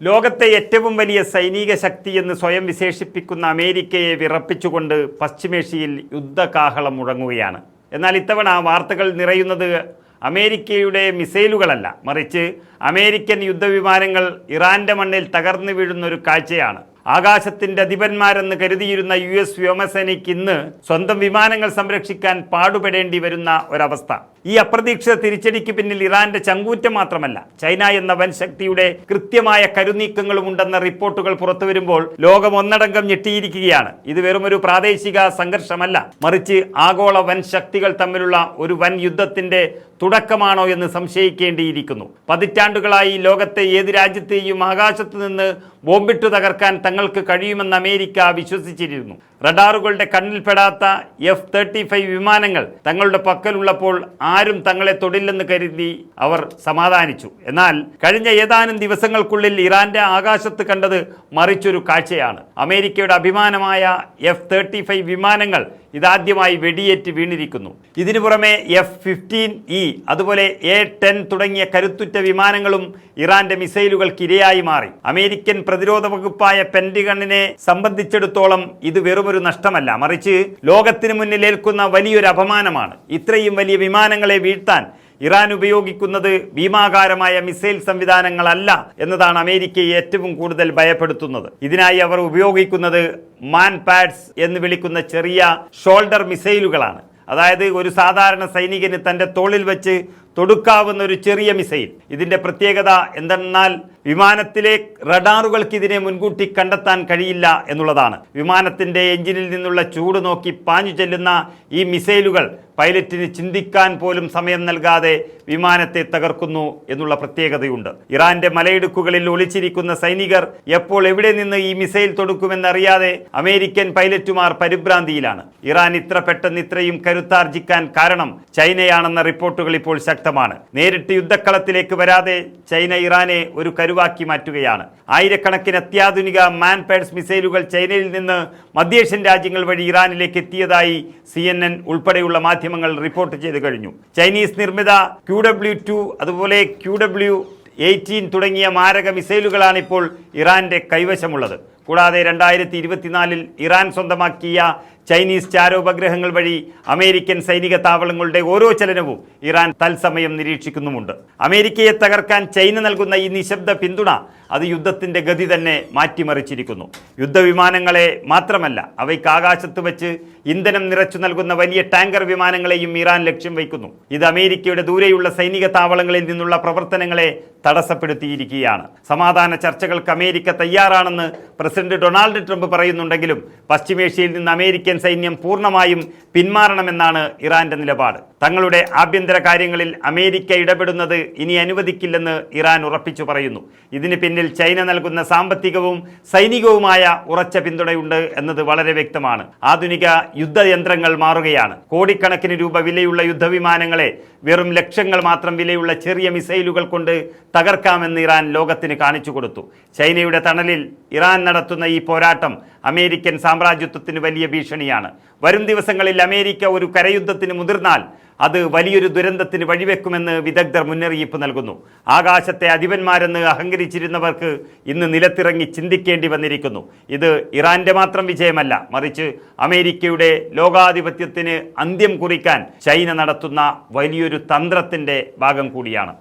ലോകത്തെ ഏറ്റവും വലിയ സൈനിക ശക്തിയെന്ന് സ്വയം വിശേഷിപ്പിക്കുന്ന അമേരിക്കയെ വിറപ്പിച്ചുകൊണ്ട് പശ്ചിമേഷ്യയിൽ യുദ്ധകാഹളം മുഴങ്ങുകയാണ്. എന്നാൽ ഇത്തവണ വാർത്തകൾ നിറയുന്നത് അമേരിക്കയുടെ മിസൈലുകളല്ല, മറിച്ച് അമേരിക്കൻ യുദ്ധവിമാനങ്ങൾ ഇറാന്റെ മണ്ണിൽ തകർന്നു വീഴുന്നൊരു കാഴ്ചയാണ്. ആകാശത്തിന്റെ അധിപന്മാരെന്ന് കരുതിയിരുന്ന US വ്യോമസേനയ്ക്ക് ഇന്ന് സ്വന്തം വിമാനങ്ങൾ സംരക്ഷിക്കാൻ പാടുപെടേണ്ടി വരുന്ന ഒരവസ്ഥ. ഈ അപ്രതീക്ഷിത തിരിച്ചടിക്ക് പിന്നിൽ ഇറാന്റെ ചങ്കൂറ്റം മാത്രമല്ല, ചൈന എന്ന വൻ ശക്തിയുടെ കൃത്യമായ കരുനീക്കങ്ങളും ഉണ്ടെന്ന റിപ്പോർട്ടുകൾ പുറത്തുവരുമ്പോൾ ലോകം ഒന്നടങ്കം ഞെട്ടിയിരിക്കുകയാണ്. ഇത് വെറുമൊരു പ്രാദേശിക സംഘർഷമല്ല, മറിച്ച് ആഗോള വൻ ശക്തികൾ തമ്മിലുള്ള ഒരു വൻ യുദ്ധത്തിന്റെ തുടക്കമാണോ എന്ന് സംശയിക്കേണ്ടിയിരിക്കുന്നു. പതിറ്റാണ്ടുകളായി ലോകത്തെ ഏത് രാജ്യത്തെയും ആകാശത്ത് നിന്ന് ബോംബിട്ടു തകർക്കാൻ തങ്ങൾക്ക് കഴിയുമെന്ന് അമേരിക്ക വിശ്വസിച്ചിരുന്നു. റഡാറുകളുടെ കണ്ണിൽപ്പെടാത്ത F-35 വിമാനങ്ങൾ തങ്ങളുടെ പക്കലുള്ളപ്പോൾ ആരും തങ്ങളെ തൊടില്ലെന്ന് കരുതി അവർ സമാധാനിച്ചു. എന്നാൽ കഴിഞ്ഞ ഏതാനും ദിവസങ്ങൾക്കുള്ളിൽ ഇറാന്റെ ആകാശത്ത് കണ്ടത് മറിച്ചൊരു കാഴ്ചയാണ്. അമേരിക്കയുടെ അഭിമാനമായ F-35 വിമാനങ്ങൾ ഇതാദ്യമായി വെടിയേറ്റ് വീണിരിക്കുന്നു. ഇതിനു പുറമെ F-15E അതുപോലെ A-10 തുടങ്ങിയ കരുത്തുറ്റ വിമാനങ്ങളും ഇറാന്റെ മിസൈലുകൾക്ക് ഇരയായി മാറി. അമേരിക്കൻ പ്രതിരോധ വകുപ്പായ പെന്റഗണിനെ സംബന്ധിച്ചിടത്തോളം ഇത് വെറുമൊരു നഷ്ടമല്ല, മറിച്ച് ലോകത്തിന് മുന്നിൽ ഏൽക്കുന്ന വലിയൊരു അപമാനമാണ്. ഇത്രയും വലിയ വിമാനങ്ങളെ വീഴ്ത്താൻ ഇറാൻ ഉപയോഗിക്കുന്നത് ഭീമാകാരമായ മിസൈൽ സംവിധാനങ്ങളല്ല എന്നതാണ് അമേരിക്കയെ ഏറ്റവും കൂടുതൽ ഭയപ്പെടുത്തുന്നത്. ഇതിനായി അവർ ഉപയോഗിക്കുന്നത് മാൻ പാഡ്സ് എന്ന് വിളിക്കുന്ന ചെറിയ ഷോൾഡർ മിസൈലുകളാണ്. അതായത് ഒരു സാധാരണ സൈനികന് തൻ്റെ തോളിൽ വെച്ച് തൊടുക്കാവുന്ന ഒരു ചെറിയ മിസൈൽ. ഇതിൻ്റെ പ്രത്യേകത എന്തെന്നാൽ വിമാനത്തിലെ റഡാറുകൾക്ക് ഇതിനെ മുൻകൂട്ടി കണ്ടെത്താൻ കഴിയില്ല എന്നുള്ളതാണ്. വിമാനത്തിൻ്റെ എഞ്ചിനിൽ നിന്നുള്ള ചൂട് നോക്കി പാഞ്ഞു ചെല്ലുന്ന ഈ മിസൈലുകൾ പൈലറ്റിന് ചിന്തിക്കാൻ പോലും സമയം നൽകാതെ വിമാനത്തെ തകർക്കുന്നു എന്നുള്ള പ്രത്യേകതയുണ്ട്. ഇറാന്റെ മലയിടുക്കുകളിൽ ഒളിച്ചിരിക്കുന്ന സൈനികർ എപ്പോൾ എവിടെ നിന്ന് ഈ മിസൈൽ തൊടുക്കുമെന്നറിയാതെ അമേരിക്കൻ പൈലറ്റുമാർ പരിഭ്രാന്തിയിലാണ്. ഇറാൻ ഇത്ര പെട്ടെന്ന് ഇത്രയും കരുത്താർജിക്കാൻ കാരണം ചൈനയാണെന്ന റിപ്പോർട്ടുകൾ ഇപ്പോൾ ശക്തമാണ്. നേരിട്ട് യുദ്ധക്കളത്തിലേക്ക് വരാതെ ചൈന ഇറാനെ ഒരു കരുവാക്കി മാറ്റുകയാണ്. ആയിരക്കണക്കിന് അത്യാധുനിക മാൻ പാഡ്സ് മിസൈലുകൾ ചൈനയിൽ നിന്ന് മധ്യേഷ്യൻ രാജ്യങ്ങൾ വഴി ഇറാനിലേക്ക് എത്തിയതായി CNN ഉൾപ്പെടെയുള്ള മാധ്യമങ്ങൾ റിപ്പോർട്ട് ചെയ്തു കഴിഞ്ഞു. ചൈനീസ് നിർമ്മിത QW2 അതുപോലെ QW18 തുടങ്ങിയ മാരക മിസൈലുകളാണ് ഇപ്പോൾ ഇറാന്റെ കൈവശമുള്ളത്. കൂടാതെ 2024 ഇറാൻ സ്വന്തമാക്കിയ ചൈനീസ് ചാരോപഗ്രഹങ്ങൾ വഴി അമേരിക്കൻ സൈനിക താവളങ്ങളുടെ ഓരോ ചലനവും ഇറാൻ തത്സമയം നിരീക്ഷിക്കുന്നുമുണ്ട്. അമേരിക്കയെ തകർക്കാൻ ചൈന നൽകുന്ന ഈ നിശബ്ദ പിന്തുണ അത് യുദ്ധത്തിൻ്റെ ഗതി തന്നെ മാറ്റിമറിച്ചിരിക്കുന്നു. യുദ്ധവിമാനങ്ങളെ മാത്രമല്ല, അവയ്ക്ക് ആകാശത്ത് വെച്ച് ഇന്ധനം നിറച്ചു നൽകുന്ന വലിയ ടാങ്കർ വിമാനങ്ങളെയും ഇറാൻ ലക്ഷ്യം വയ്ക്കുന്നു. ഇത് അമേരിക്കയുടെ ദൂരെയുള്ള സൈനിക താവളങ്ങളിൽ നിന്നുള്ള പ്രവർത്തനങ്ങളെ തടസ്സപ്പെടുത്തിയിരിക്കുകയാണ്. സമാധാന ചർച്ചകൾക്ക് അമേരിക്ക തയ്യാറാണെന്ന് പ്രസിഡന്റ് ഡൊണാൾഡ് ട്രംപ് പറയുന്നുണ്ടെങ്കിലും പശ്ചിമേഷ്യയിൽ നിന്ന് അമേരിക്കൻ സൈന്യം പൂർണ്ണമായും പിന്മാറണമെന്നാണ് ഇറാന്റെ നിലപാട്. തങ്ങളുടെ ആഭ്യന്തര കാര്യങ്ങളിൽ അമേരിക്ക ഇടപെടുന്നത് ഇനി അനുവദിക്കില്ലെന്ന് ഇറാൻ ഉറപ്പിച്ചു പറയുന്നു. ഇതിന് പിന്നിൽ ചൈന നൽകുന്ന സാമ്പത്തികവും സൈനികവുമായ ഉറച്ച പിന്തുണയുണ്ട് എന്നത് വളരെ വ്യക്തമാണ്. ആധുനിക യുദ്ധയന്ത്രങ്ങൾ മാറുകയാണ്. കോടിക്കണക്കിന് രൂപ വിലയുള്ള യുദ്ധവിമാനങ്ങളെ വെറും ലക്ഷങ്ങൾ മാത്രം വിലയുള്ള ചെറിയ മിസൈലുകൾ കൊണ്ട് തകർക്കാമെന്ന് ഇറാൻ ലോകത്തിന് കാണിച്ചു കൊടുത്തു. ചൈനയുടെ തണലിൽ ഇറാൻ നടത്തുന്ന ഈ പോരാട്ടം അമേരിക്കൻ സാമ്രാജ്യത്വത്തിന് വലിയ ഭീഷണിയാണ്. വരും ദിവസങ്ങളിൽ അമേരിക്ക ഒരു കരയുദ്ധത്തിന് മുതിർന്നാൽ അത് വലിയൊരു ദുരന്തത്തിന് വഴിവെക്കുമെന്ന് വിദഗ്ധർ മുന്നറിയിപ്പ് നൽകുന്നു. ആകാശത്തെ അധിപന്മാരെന്ന് അഹങ്കരിച്ചിരുന്നവർക്ക് ഇന്ന് നിലത്തിറങ്ങി ചിന്തിക്കേണ്ടി വന്നിരിക്കുന്നു. ഇത് ഇറാന്റെ മാത്രം വിജയമല്ല, മറിച്ച് അമേരിക്കയുടെ ലോകാധിപത്യത്തിന് അന്ത്യം കുറിക്കാൻ ചൈന നടത്തുന്ന വലിയൊരു തന്ത്രത്തിന്റെ ഭാഗം കൂടിയാണ്.